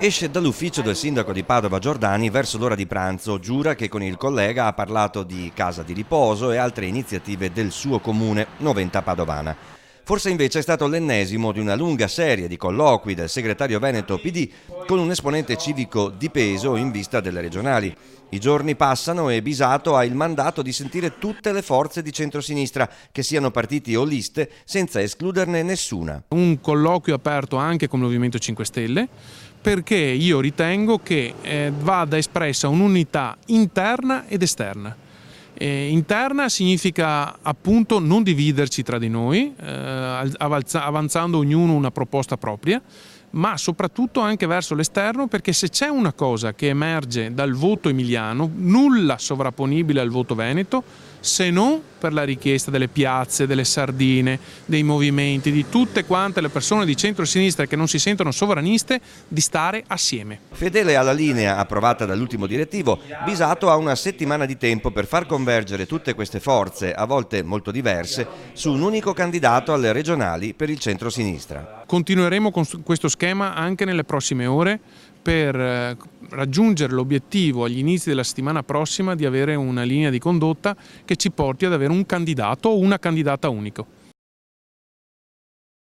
Esce dall'ufficio del sindaco di Padova Giordani verso l'ora di pranzo, giura che con il collega ha parlato di casa di riposo e altre iniziative del suo comune, Noventa Padovana. Forse invece è stato l'ennesimo di una lunga serie di colloqui del segretario veneto PD con un esponente civico di peso in vista delle regionali. I giorni passano e Bisato ha il mandato di sentire tutte le forze di centrosinistra, che siano partiti o liste, senza escluderne nessuna. Un colloquio aperto anche con il Movimento 5 Stelle, perché io ritengo che vada espressa un'unità interna ed esterna. Interna significa appunto non dividerci tra di noi, avanzando ognuno una proposta propria, ma soprattutto anche verso l'esterno, perché se c'è una cosa che emerge dal voto emiliano, nulla sovrapponibile al voto veneto, se non per la richiesta delle piazze, delle sardine, dei movimenti, di tutte quante le persone di centro-sinistra che non si sentono sovraniste, di stare assieme. Fedele alla linea approvata dall'ultimo direttivo, Bisato ha una settimana di tempo per far convergere tutte queste forze, a volte molto diverse, su un unico candidato alle regionali per il centro-sinistra. Continueremo con questo schema anche nelle prossime ore per raggiungere l'obiettivo agli inizi della settimana prossima di avere una linea di condotta che ci porti ad avere un candidato o una candidata unico.